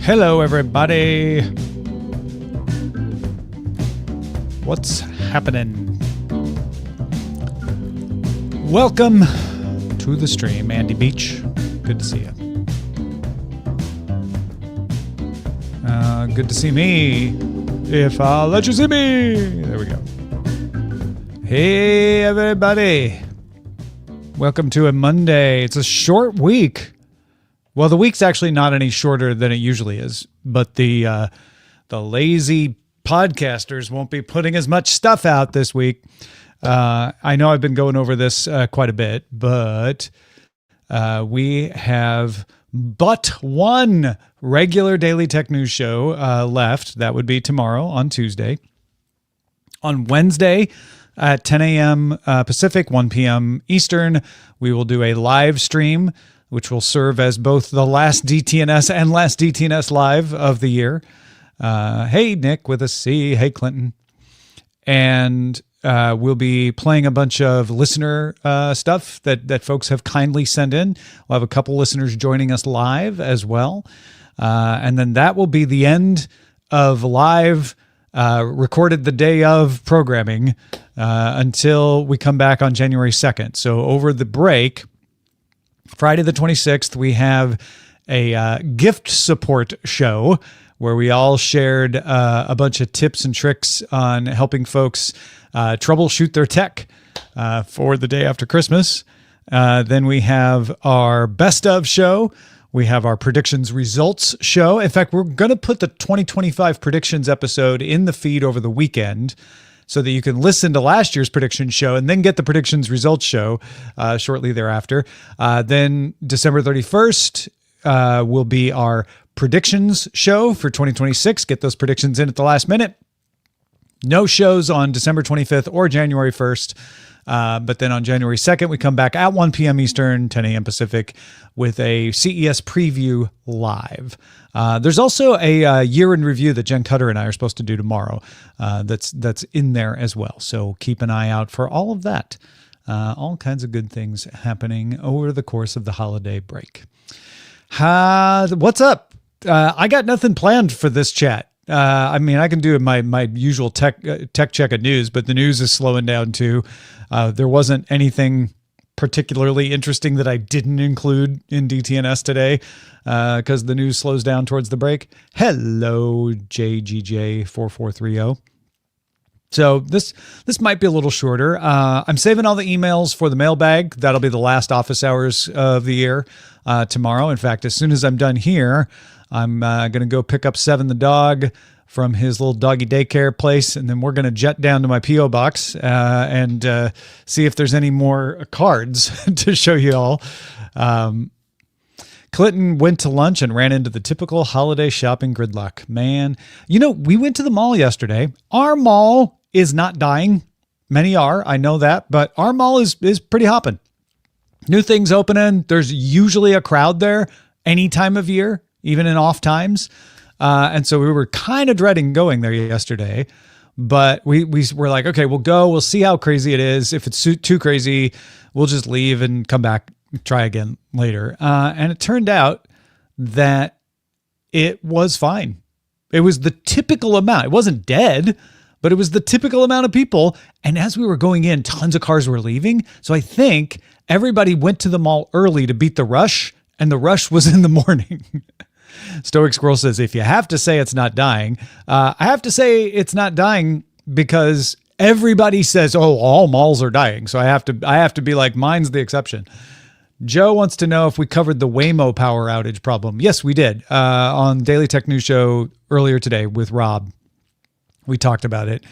Hello, everybody. What's happening? Welcome to the stream, Andy Beach. Good to see you. Good to see me. If I'll let you see me. There we go. Hey, everybody. Welcome to a Monday. It's a short week. Well, the week's actually not any shorter than it usually is, but the lazy podcasters won't be putting as much stuff out this week. I know I've been going over this quite a bit, but we have but one regular Daily Tech News show left. That would be tomorrow on Tuesday. On Wednesday at 10 a.m. Pacific, 1 p.m. Eastern, we will do a live stream, which will serve as both the last DTNS and last DTNS live of the year. Hey, Nick with a C. Hey, Clinton. And we'll be playing a bunch of listener stuff that folks have kindly sent in. We'll have a couple listeners joining us live as well. And then that will be the end of live recorded the day of programming until we come back on January 2nd. So over the break, Friday the 26th, we have a gift support show where we all shared a bunch of tips and tricks on helping folks troubleshoot their tech for the day after Christmas. Then we have our best of show. We have our predictions results show. In fact, we're going to put the 2025 predictions episode in the feed over the weekend so that you can listen to last year's prediction show and then get the predictions results show shortly thereafter. Then December 31st will be our predictions show for 2026. Get those predictions in at the last minute. No shows on December 25th or January 1st. But then on January 2nd, we come back at 1 p.m. Eastern, 10 a.m. Pacific with a CES preview live. There's also a year in review that Jen Cutter and I are supposed to do tomorrow. That's in there as well. So keep an eye out for all of that. All kinds of good things happening over the course of the holiday break. What's up? I got nothing planned for this chat. I mean, I can do my usual tech check of news, but the news is slowing down too. There wasn't anything particularly interesting that I didn't include in DTNS today because the news slows down towards the break. Hello, JGJ4430. So this might be a little shorter. I'm saving all the emails for the mailbag. That'll be the last office hours of the year tomorrow. In fact, as soon as I'm done here, I'm going to go pick up Seven the dog from his little doggy daycare place, and then we're going to jet down to my P.O. box and see if there's any more cards to show you all. Clinton went to lunch and ran into the typical holiday shopping gridlock. Man, we went to the mall yesterday. Our mall is not dying. Many are, I know that, but our mall is pretty hopping. New things opening. There's usually a crowd there any time of year, even in off times. And so we were kind of dreading going there yesterday, but we were like, okay, we'll go. We'll see how crazy it is. If it's too crazy, we'll just leave and come back, try again later. And it turned out that it was fine. It was the typical amount. It wasn't dead, but it was the typical amount of people. And as we were going in, tons of cars were leaving. So I think everybody went to the mall early to beat the rush, and the rush was in the morning. Stoic Squirrel says, if you have to say it's not dying, I have to say it's not dying because everybody says, oh, all malls are dying. So I have to be like, mine's the exception. Joe wants to know if we covered the Waymo power outage problem. Yes, we did. On Daily Tech News Show earlier today with Rob, we talked about it.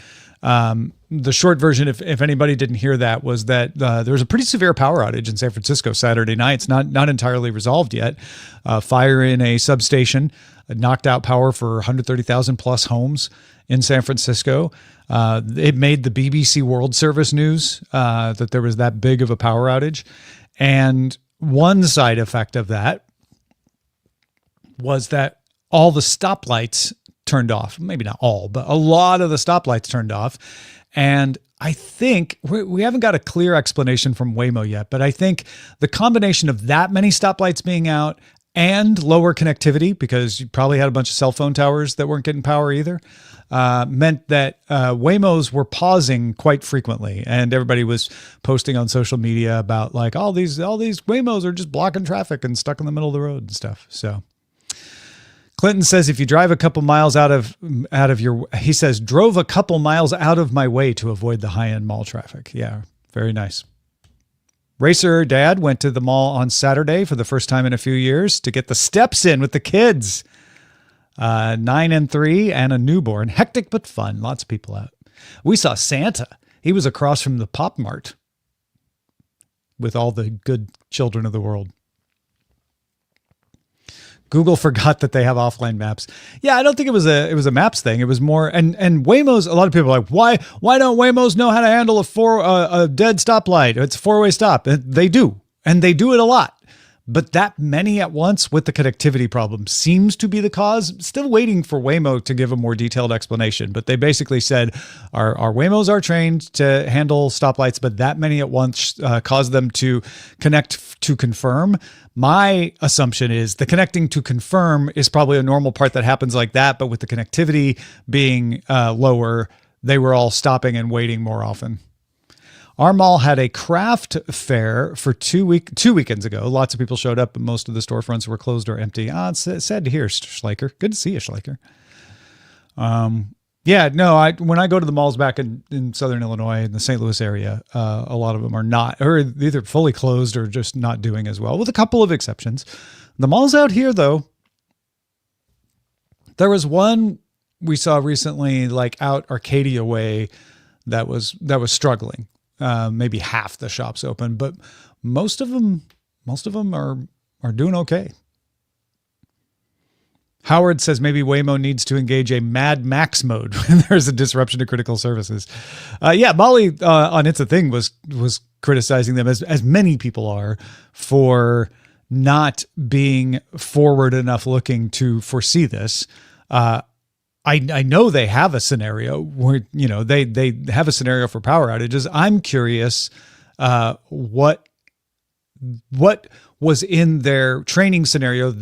The short version, if anybody didn't hear that, was that there was a pretty severe power outage in San Francisco Saturday night. It's not entirely resolved yet. Fire in a substation knocked out power for 130,000 plus homes in San Francisco. It made the BBC World Service news that there was that big of a power outage. And one side effect of that was that all the stoplights turned off. Maybe not all, but a lot of the stoplights turned off. And I think we haven't got a clear explanation from Waymo yet, but I think the combination of that many stoplights being out and lower connectivity, because you probably had a bunch of cell phone towers that weren't getting power either, meant that Waymos were pausing quite frequently, and everybody was posting on social media about like all these Waymos are just blocking traffic and stuck in the middle of the road and stuff. So Clinton says if you drive a couple miles he says drove a couple miles out of my way to avoid the high-end mall traffic. Yeah, very nice. Racer Dad went to the mall on Saturday for the first time in a few years to get the steps in with the kids. 9 and 3 and a newborn. Hectic but fun. Lots of people out. We saw Santa. He was across from the Pop Mart with all the good children of the world. Google forgot that they have offline maps. Yeah, I don't think it was a maps thing. It was more and Waymos. A lot of people are like, why don't Waymos know how to handle a dead stoplight? It's a 4-way stop. They do, and they do it a lot. But that many at once with the connectivity problem seems to be the cause. Still waiting for Waymo to give a more detailed explanation. But they basically said our Waymos are trained to handle stoplights, but that many at once caused them to connect to confirm. My assumption is the connecting to confirm is probably a normal part that happens like that. But with the connectivity being lower, they were all stopping and waiting more often. Our mall had a craft fair for 2 weekends ago. Lots of people showed up, but most of the storefronts were closed or empty. It's sad to hear, Schleicher. Good to see you, Schleicher. When I go to the malls back in Southern Illinois, in the St. Louis area, a lot of them are not, or either fully closed or just not doing as well, with a couple of exceptions. The malls out here, though, there was one we saw recently, like out Arcadia way, that was struggling. Maybe half the shops open, but most of them are doing okay. Howard says maybe Waymo needs to engage a Mad Max mode when there's a disruption to critical services. Molly on It's a Thing was criticizing them, as many people are, for not being forward enough looking to foresee this. I know they have a scenario where, they have a scenario for power outages. I'm curious what was in their training scenario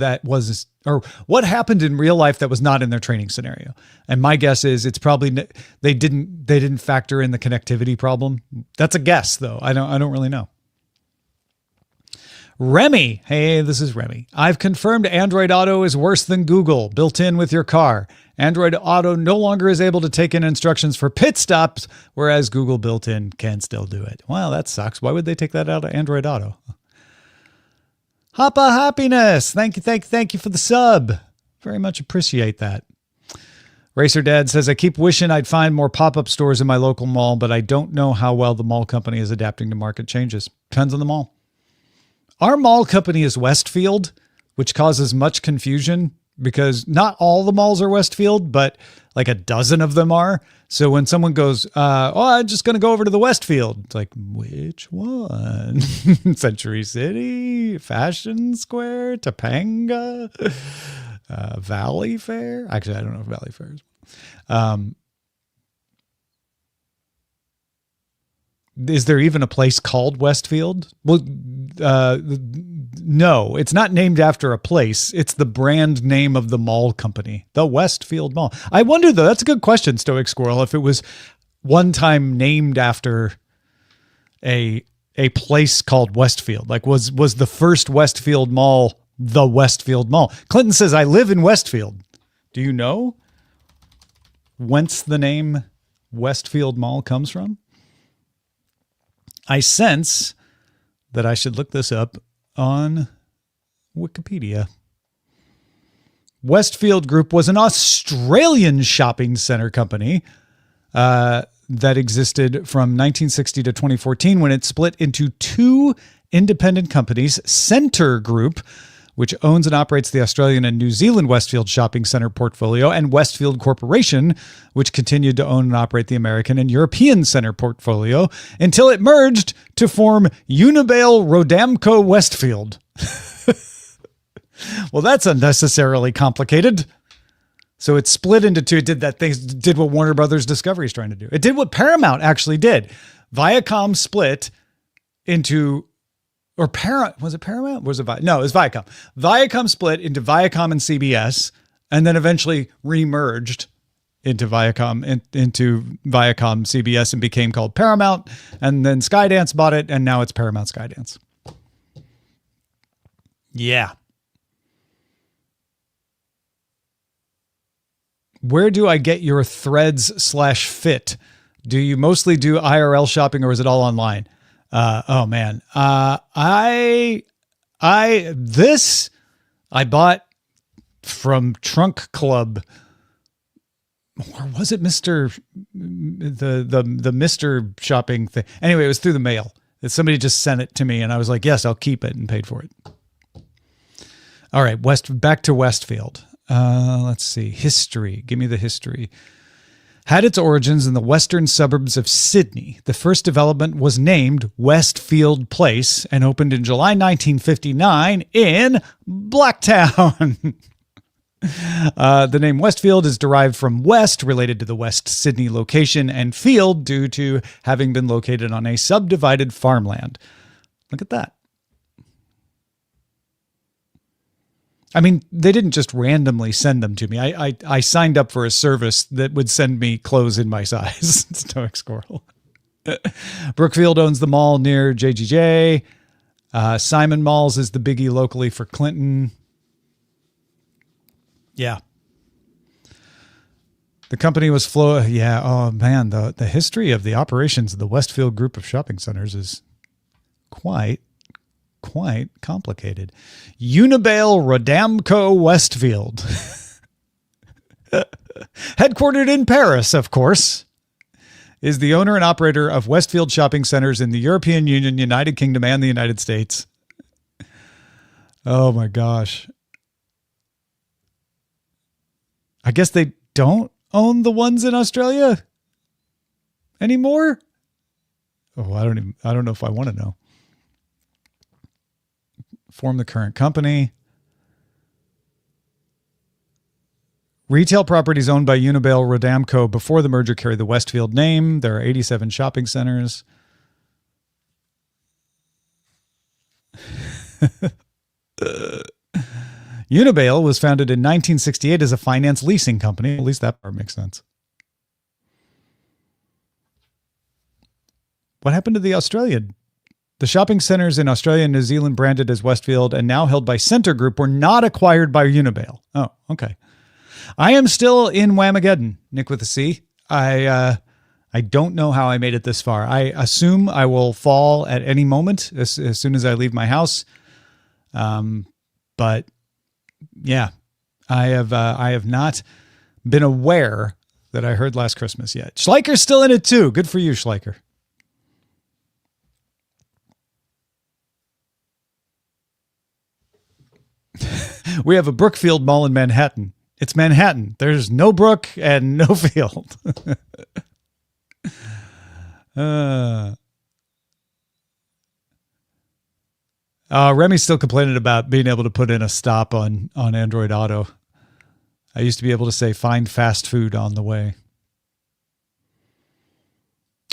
or what happened in real life that was not in their training scenario. And my guess is it's probably they didn't factor in the connectivity problem. That's a guess, though. I don't really know. Remy. Hey, this is Remy. I've confirmed Android Auto is worse than Google, built in with your car. Android Auto no longer is able to take in instructions for pit stops, whereas Google built-in can still do it. Well, that sucks. Why would they take that out of Android Auto? Hoppa Happiness. Thank you for the sub. Very much appreciate that. Racer Dad says, I keep wishing I'd find more pop-up stores in my local mall, but I don't know how well the mall company is adapting to market changes. Depends on the mall. Our mall company is Westfield, which causes much confusion because not all the malls are Westfield, but like a dozen of them are. So when someone goes, I'm just going to go over to the Westfield, it's like, which one? Century City, Fashion Square, Topanga, Valley Fair. Actually, I don't know if Valley Fair is. Is there even a place called Westfield? Well, no, it's not named after a place. It's the brand name of the mall company, the Westfield Mall. I wonder, though, that's a good question, Stoic Squirrel, if it was one time named after a place called Westfield. Like, was the first Westfield Mall the Westfield Mall? Clinton says, I live in Westfield. Do you know whence the name Westfield Mall comes from? I sense that I should look this up on Wikipedia. Westfield Group was an Australian shopping center company that existed from 1960 to 2014 when it split into two independent companies, Centre Group, which owns and operates the Australian and New Zealand Westfield Shopping Center portfolio, and Westfield Corporation, which continued to own and operate the American and European Center portfolio until it merged to form Unibail Rodamco Westfield. Well, that's unnecessarily complicated. So it split into two. It did what Warner Brothers Discovery is trying to do. It did what Paramount actually did. Viacom split into or was it Paramount? Was it no, it was Viacom. Viacom split into Viacom and CBS, and then eventually remerged into Viacom CBS and became called Paramount. And then Skydance bought it, and now it's Paramount Skydance. Yeah. Where do I get your threads/fit? Do you mostly do IRL shopping or is it all online? Oh man. I bought from Trunk Club, or was it Mr. the Mr. shopping thing? Anyway, it was through the mail. Somebody just sent it to me and I was like, yes, I'll keep it, and paid for it. All right. Back to Westfield. Let's see. History. Give me the history. Had its origins in the western suburbs of Sydney. The first development was named Westfield Place and opened in July 1959 in Blacktown. The name Westfield is derived from West, related to the West Sydney location, and Field due to having been located on a subdivided farmland. Look at that. I mean, they didn't just randomly send them to me. I signed up for a service that would send me clothes in my size. Stoic Squirrel. Brookfield owns the mall near JGJ. Simon Malls is the biggie locally for Clinton. Yeah. The company was yeah. Oh man, the history of the operations of the Westfield group of shopping centers is quite complicated. Unibail Rodamco Westfield. Headquartered in Paris, of course, is the owner and operator of Westfield shopping centers in the European Union, United Kingdom, and the United States. Oh my gosh. I guess they don't own the ones in Australia anymore. Oh, I don't know if I want to know. Form the current company. Retail properties owned by Unibail Rodamco before the merger carry the Westfield name. There are 87 shopping centers. Unibail was founded in 1968 as a finance leasing company. At least that part makes sense. What happened to the Australian? The shopping centers in Australia and New Zealand, branded as Westfield and now held by Centre Group, were not acquired by Unibail. Oh, okay. I am still in Whamageddon, Nick with a C. I don't know how I made it this far. I assume I will fall at any moment as soon as I leave my house. But yeah, I have not been aware that I heard Last Christmas yet. Schleicher's still in it too. Good for you, Schleicher. We have a Brookfield Mall in Manhattan. It's Manhattan. There's no brook and no field. Remy's still complaining about being able to put in a stop on Android Auto. I used to be able to say, find fast food on the way.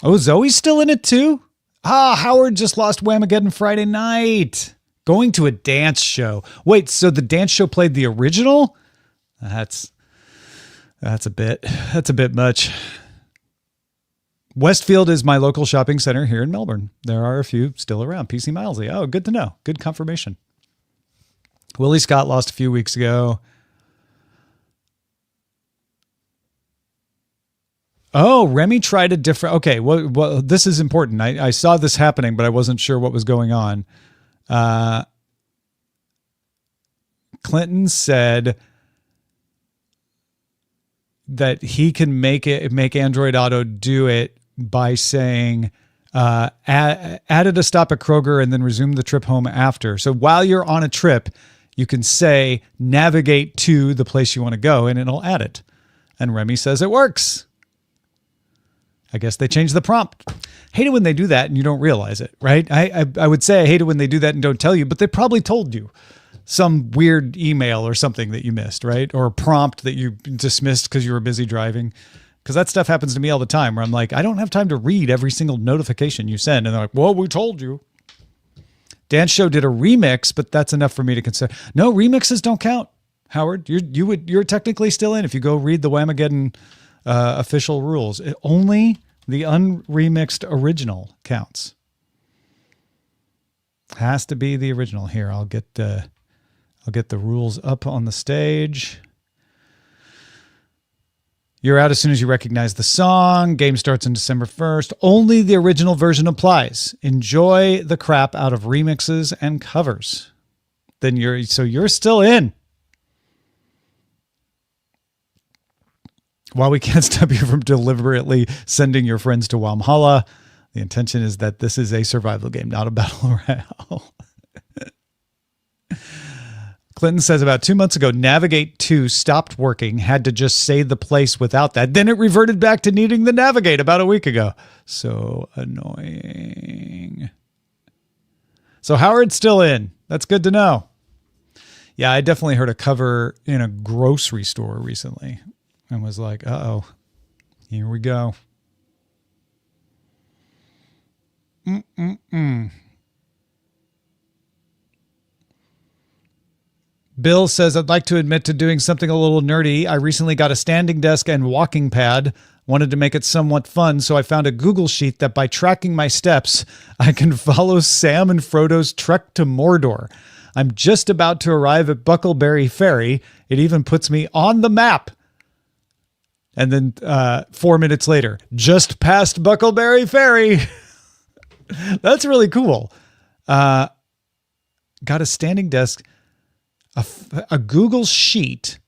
Oh, Zoe's still in it too? Howard just lost Whamageddon Friday night. Going to a dance show. Wait, so the dance show played the original? That's a bit much. Westfield is my local shopping center here in Melbourne. There are a few still around. PC Milesy. Oh, good to know. Good confirmation. Willie Scott lost a few weeks ago. Oh, Remy tried a different... Okay, well, this is important. I saw this happening, but I wasn't sure what was going on. Clinton said that he can make Android Auto do it by saying, added a stop at Kroger and then resume the trip home after. So while you're on a trip, you can say, navigate to the place you want to go, and it'll add it. And Remy says it works. I guess they changed the prompt. Hate it when they do that and you don't realize it, right? I would say I hate it when they do that and don't tell you, but they probably told you some weird email or something that you missed, right? Or a prompt that you dismissed because you were busy driving. Because that stuff happens to me all the time where I'm like, I don't have time to read every single notification you send. And they're like, well, we told you. Dance Show did a remix, but that's enough for me to consider. No, remixes don't count, Howard. You're technically still in if you go read the Whamageddon official rules. Only the unremixed original counts. Has to be the original. Here, I'll get the rules up on the stage. You're out as soon as you recognize the song. Game starts on December 1st. Only the original version applies. Enjoy the crap out of remixes and covers. Then you're still in. While we can't stop you from deliberately sending your friends to Walhalla, the intention is that this is a survival game, not a battle royale. Clinton says about 2 months ago, Navigate 2 stopped working, had to just save the place without that. Then it reverted back to needing the Navigate about a week ago. So annoying. So Howard's still in. That's good to know. Yeah, I definitely heard a cover in a grocery store recently and was like, uh-oh, here we go. Bill says, I'd like to admit to doing something a little nerdy. I recently got a standing desk and walking pad. Wanted to make it somewhat fun, so I found a Google sheet that by tracking my steps, I can follow Sam and Frodo's trek to Mordor. I'm just about to arrive at Buckleberry Ferry. It even puts me on the map. And then 4 minutes later, just past Buckleberry Ferry. That's really cool. Got a standing desk. A Google sheet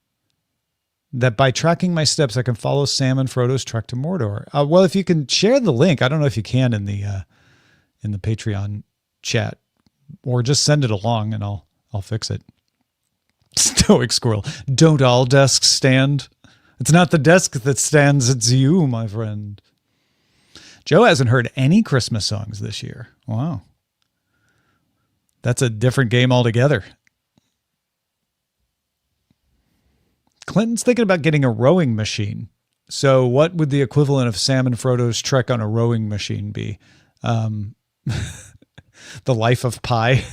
that by tracking my steps, I can follow Sam and Frodo's trek to Mordor. Well, if you can share the link, I don't know if you can in the Patreon chat, or just send it along and I'll fix it. Stoic Squirrel. Don't all desks stand? It's not the desk that stands, it's you, my friend. Joe hasn't heard any Christmas songs this year. Wow. That's a different game altogether. Clinton's thinking about getting a rowing machine. So what would the equivalent of Sam and Frodo's trek on a rowing machine be? The Life of Pi.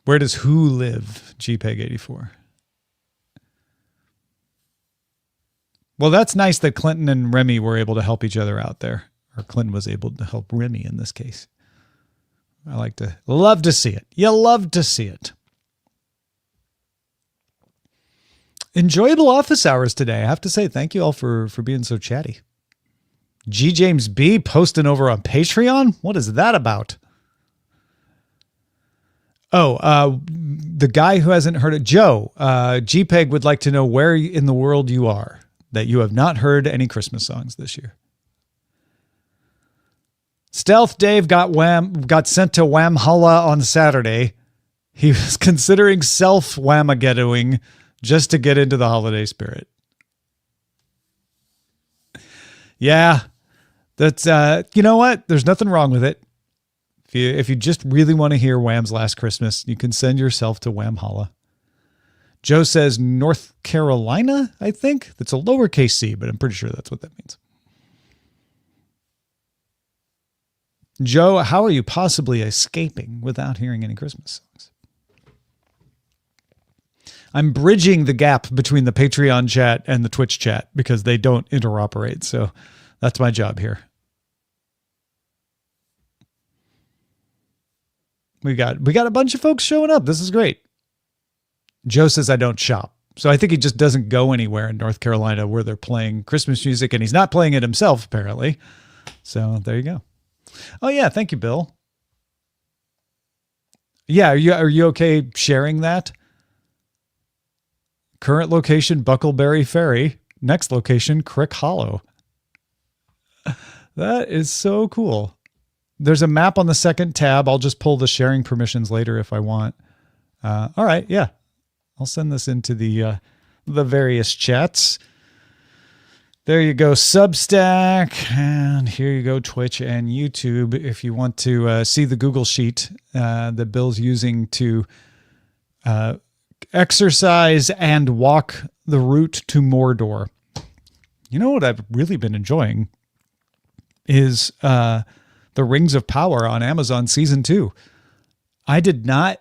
Where does who live? GPEG84. Well, that's nice that Clinton and Remy were able to help each other out there. Or Clinton was able to help Remy in this case. Love to see it. You love to see it. Enjoyable office hours today. I have to say thank you all for being so chatty. G. James B. posting over on Patreon? What is that about? Oh, the guy who hasn't heard it, Joe, GPEG would like to know where in the world you are, that you have not heard any Christmas songs this year. Stealth Dave got sent to Whamhalla on Saturday. He was considering self-Whamagedding just to get into the holiday spirit. Yeah, that's you know what? There's nothing wrong with it. If you just really want to hear Wham's Last Christmas, you can send yourself to Whamhalla. Joe says North Carolina, I think. That's a lowercase c, but I'm pretty sure that's what that means. Joe, how are you possibly escaping without hearing any Christmas songs? I'm bridging the gap between the Patreon chat and the Twitch chat because they don't interoperate. So that's my job here. We got a bunch of folks showing up. This is great. Joe says I don't shop. So I think he just doesn't go anywhere in North Carolina where they're playing Christmas music, and he's not playing it himself, apparently. So there you go. Oh, yeah. Thank you, Bill. Yeah. Are you okay sharing that? Current location, Buckleberry Ferry. Next location, Crick Hollow. That is so cool. There's a map on the second tab. I'll just pull the sharing permissions later if I want. All right. Yeah. I'll send this into the various chats. There you go, Substack, and here you go, Twitch and YouTube. If you want to see the Google sheet that Bill's using to exercise and walk the route to Mordor. You know what I've really been enjoying is the Rings of Power on Amazon season 2. I did not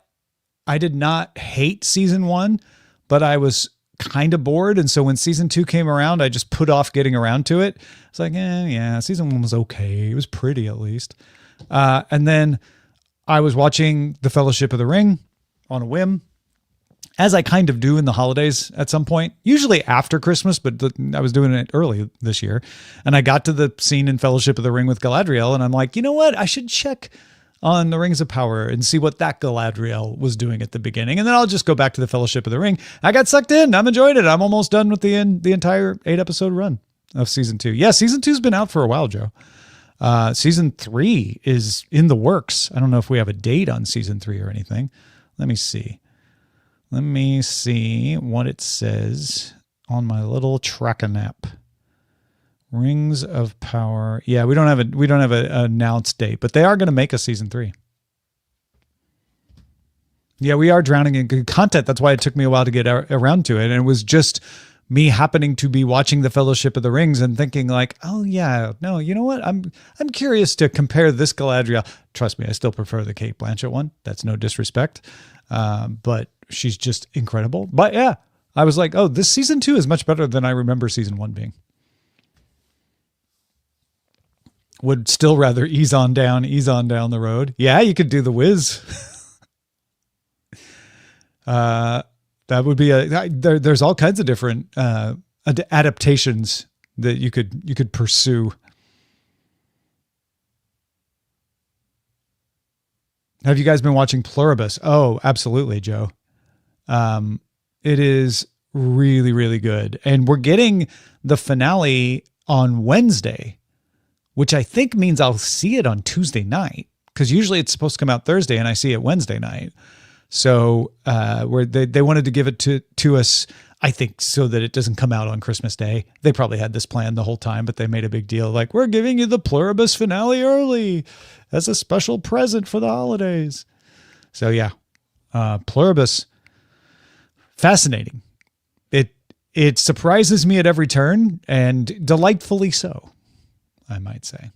hate season 1, but I was kind of bored. And so when season 2 came around, I just put off getting around to it. It's like, yeah, season 1 was okay. It was pretty at least. And then I was watching The Fellowship of the Ring on a whim, as I kind of do in the holidays at some point, usually after Christmas, but I was doing it early this year. And I got to the scene in Fellowship of the Ring with Galadriel, and I'm like, you know what? I should check on the Rings of Power and see what that Galadriel was doing at the beginning. And then I'll just go back to the Fellowship of the Ring. I got sucked in. I'm enjoying it. I'm almost done with the entire 8-episode run of season 2. Yeah, season 2's been out for a while, Joe. Season 3 is in the works. I don't know if we have a date on season 3 or anything. Let me see what it says on my little tracking app. Rings of Power. Yeah, we don't have an announced date, but they are going to make a season 3. Yeah, we are drowning in good content. That's why it took me a while to get around to it. And it was just me happening to be watching The Fellowship of the Rings and thinking like, oh yeah, no, you know what? I'm curious to compare this Galadriel. Trust me, I still prefer the Cate Blanchett one. That's no disrespect. But she's just incredible. But yeah, I was like, oh, this season 2 is much better than I remember season 1 being. Would still rather ease on down the road. Yeah, you could do The Wiz. That would be there's all kinds of different adaptations that you could pursue. Have you guys been watching Pluribus? Oh, absolutely, Joe. It is really, really good. And we're getting the finale on Wednesday, which I think means I'll see it on Tuesday night, because usually it's supposed to come out Thursday and I see it Wednesday night. So where they wanted to give it to us, I think, so that it doesn't come out on Christmas Day. They probably had this planned the whole time, but they made a big deal. Like, we're giving you the Pluribus finale early as a special present for the holidays. So yeah, Pluribus, fascinating. It surprises me at every turn, and delightfully so, I might say.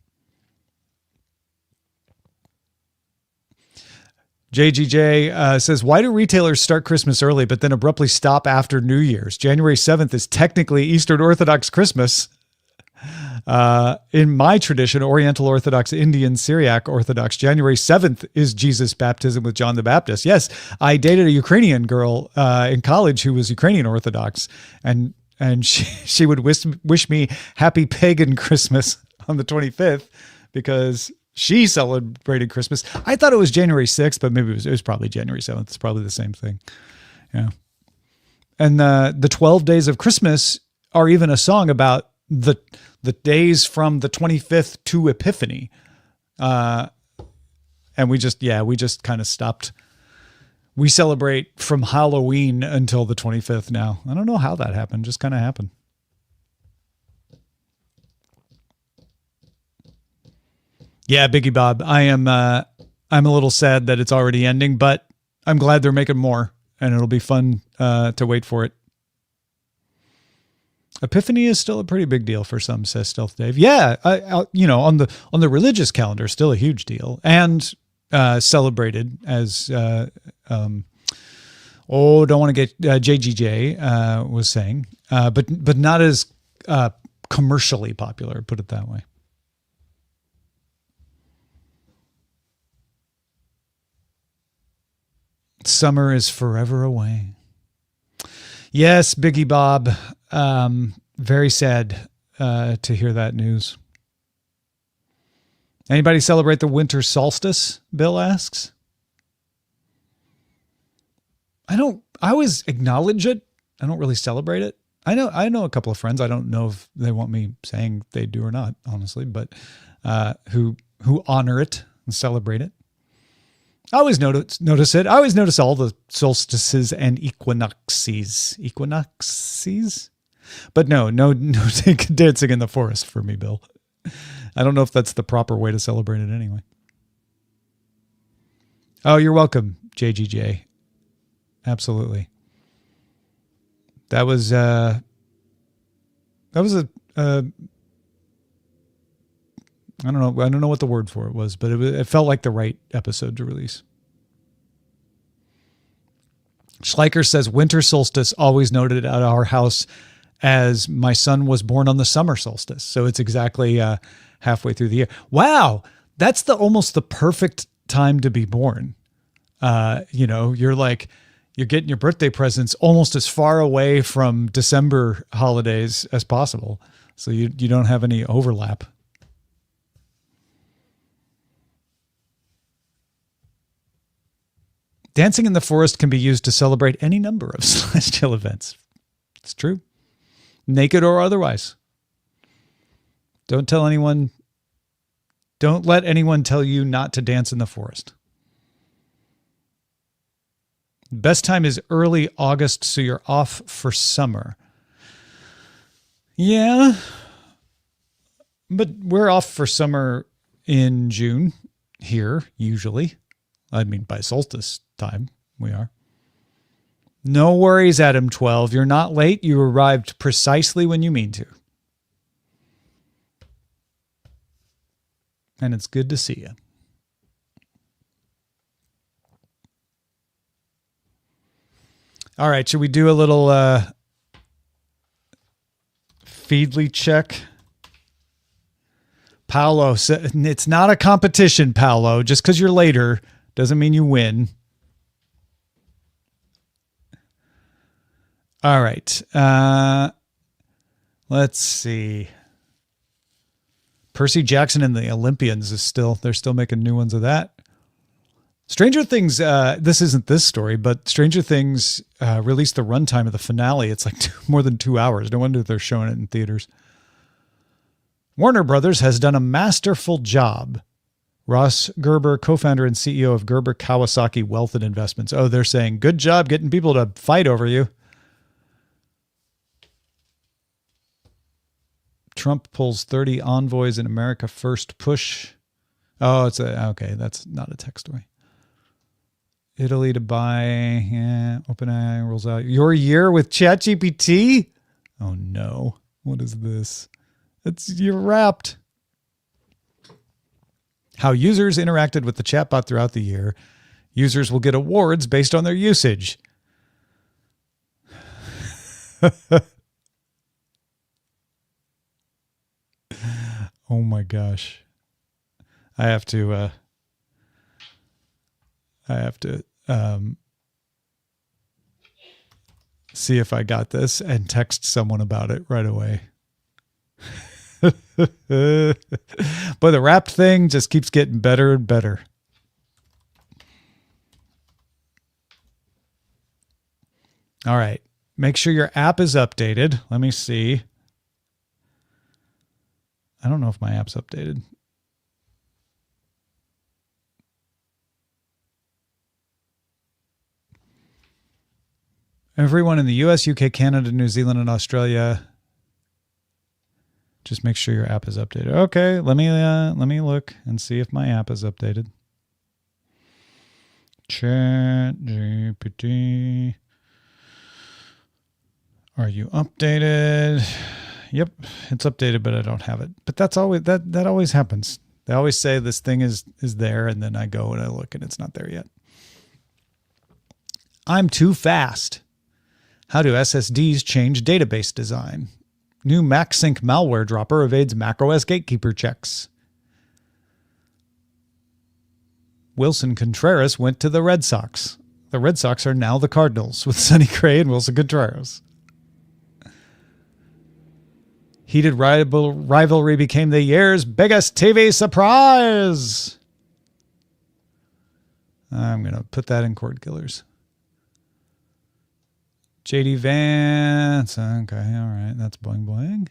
JGJ says, why do retailers start Christmas early but then abruptly stop after New Year's? January 7th is technically Eastern Orthodox Christmas. In my tradition, Oriental Orthodox, Indian, Syriac Orthodox, January 7th is Jesus' baptism with John the Baptist. Yes, I dated a Ukrainian girl in college who was Ukrainian Orthodox, and she would wish me happy pagan Christmas on the 25th because she celebrated Christmas. I thought it was January 6th, but maybe it was probably January 7th. It's probably the same thing. Yeah. And the 12 days of Christmas are even a song about the days from the 25th to Epiphany. And we just kind of stopped. We celebrate from Halloween until the 25th now. I don't know how that happened. Just kind of happened. Yeah, Biggie Bob. I'm a little sad that it's already ending, but I'm glad they're making more, and it'll be fun to wait for it. Epiphany is still a pretty big deal for some, says Stealth Dave. Yeah, on the religious calendar, still a huge deal, and celebrated as don't want to get JGJ was saying, but not as commercially popular. Put it that way. Summer is forever away. Yes, Biggie Bob. Very sad to hear that news. Anybody celebrate the winter solstice? Bill asks. I always acknowledge it. I don't really celebrate it. I know a couple of friends. I don't know if they want me saying they do or not, honestly, but who honor it and celebrate it. I always notice it. I always notice all the solstices and equinoxes. Equinoxes? But no dancing in the forest for me, Bill. I don't know if that's the proper way to celebrate it anyway. Oh, you're welcome, JGJ. Absolutely. That was a I don't know what the word for it was, but it felt like the right episode to release. Schleicher says winter solstice always noted at our house as my son was born on the summer solstice. So it's exactly halfway through the year. Wow. That's almost the perfect time to be born. You're getting your birthday presents almost as far away from December holidays as possible. So you don't have any overlap. Dancing in the forest can be used to celebrate any number of celestial events. It's true. Naked or otherwise. Don't let anyone tell you not to dance in the forest. Best time is early August, so you're off for summer. Yeah. But we're off for summer in June here, usually. I mean, by solstice time, we are. No worries, Adam 12. You're not late. You arrived precisely when you mean to. And it's good to see you. All right, should we do a little Feedly check? Paolo said, it's not a competition, Paolo. Just because you're later doesn't mean you win. All right. Let's see. Percy Jackson and the Olympians they're still making new ones of that. Stranger Things, this isn't this story, but Stranger Things released the runtime of the finale. It's like more than 2 hours. No wonder they're showing it in theaters. Warner Brothers has done a masterful job. Ross Gerber, co-founder and CEO of Gerber Kawasaki Wealth and Investments. Oh, they're saying, good job getting people to fight over you. Trump pulls 30 envoys in America first push. Oh, okay. That's not a tech story. Italy to buy. Yeah, OpenAI rolls out. Your year with ChatGPT? Oh no. What is this? You're wrapped. How users interacted with the chatbot throughout the year. Users will get awards based on their usage. Oh my gosh. I have to see if I got this and text someone about it right away. But the wrapped thing just keeps getting better and better. All right. Make sure your app is updated. Let me see. I don't know if my app's updated. Everyone in the US, UK, Canada, New Zealand, and Australia. Just make sure your app is updated. Okay, let me look and see if my app is updated. ChatGPT. Are you updated? Yep, it's updated, but I don't have it. But that's always that always happens. They always say this thing is there, and then I go and I look and it's not there yet. I'm too fast. How do SSDs change database design? New MacSync malware dropper evades macOS gatekeeper checks. Wilson Contreras went to the Red Sox. The Red Sox are now the Cardinals with Sonny Gray and Wilson Contreras. Heated rivalry became the year's biggest TV surprise. I'm going to put that in Cord Killers. JD Vance. Okay, all right. That's boing boing.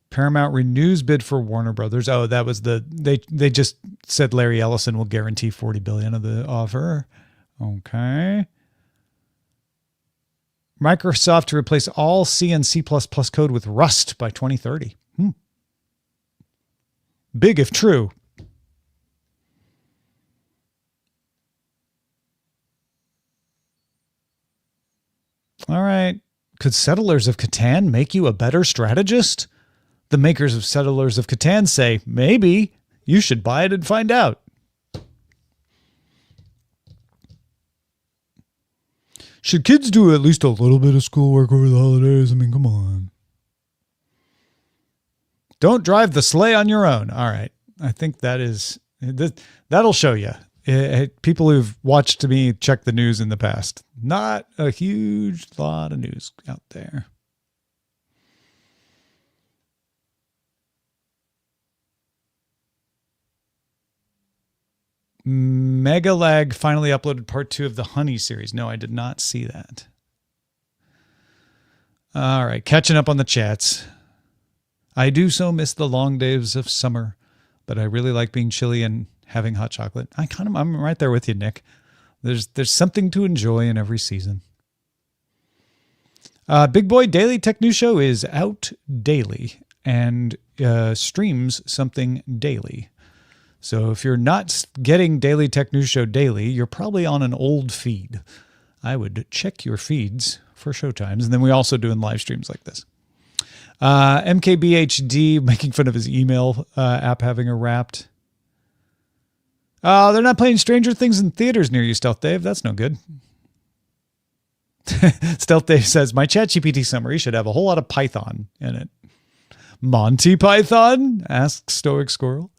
Paramount renews bid for Warner Brothers. Oh, that was they just said Larry Ellison will guarantee $40 billion of the offer. Okay. Microsoft to replace all C and C++ code with Rust by 2030. Big if true. All right. Could Settlers of Catan make you a better strategist? The makers of Settlers of Catan say, maybe. You should buy it and find out. Should kids do at least a little bit of schoolwork over the holidays? I mean, come on. Don't drive the sleigh on your own. All right. I think that'll show you. People who've watched me check the news in the past. Not a huge lot of news out there. Megalag finally uploaded part 2 of the Honey series. No, I did not see that. All right, catching up on the chats. I do so miss the long days of summer, but I really like being chilly and having hot chocolate. I'm right there with you, Nick. There's something to enjoy in every season. Big Boy Daily Tech News Show is out daily and streams something daily. So if you're not getting Daily Tech News Show daily, you're probably on an old feed. I would check your feeds for show times. And then we also doing live streams like this. MKBHD making fun of his email app having a Wrapped. They're not playing Stranger Things in theaters near you, Stealth Dave. That's no good. Stealth Dave says, my ChatGPT summary should have a whole lot of Python in it. Monty Python? Asks Stoic Squirrel.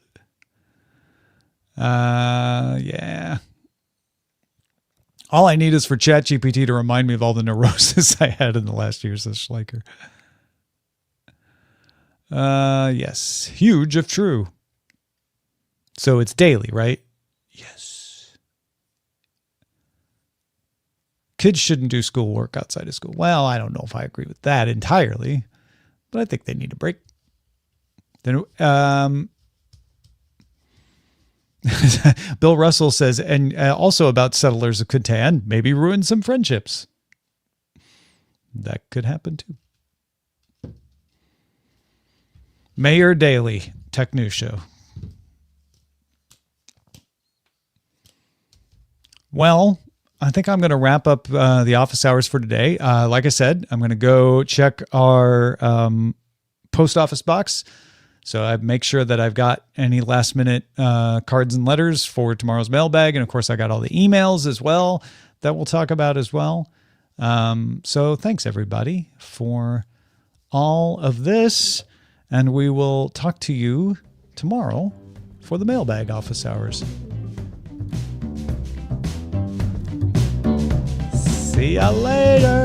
Yeah. All I need is for ChatGPT to remind me of all the neurosis I had in the last year, says Schleicher. Yes. Huge if true. So it's daily, right? Yes. Kids shouldn't do schoolwork outside of school. Well, I don't know if I agree with that entirely, but I think they need a break. Then, Bill Russell says, and also about Settlers of Catan, maybe ruin some friendships. That could happen too. Mayor Daily Tech News Show. Well, I think I'm going to wrap up the office hours for today. Like I said, I'm going to go check our post office box. So I make sure that I've got any last minute cards and letters for tomorrow's mailbag. And of course, I got all the emails as well that we'll talk about as well. So thanks everybody for all of this. And we will talk to you tomorrow for the mailbag office hours. See ya later.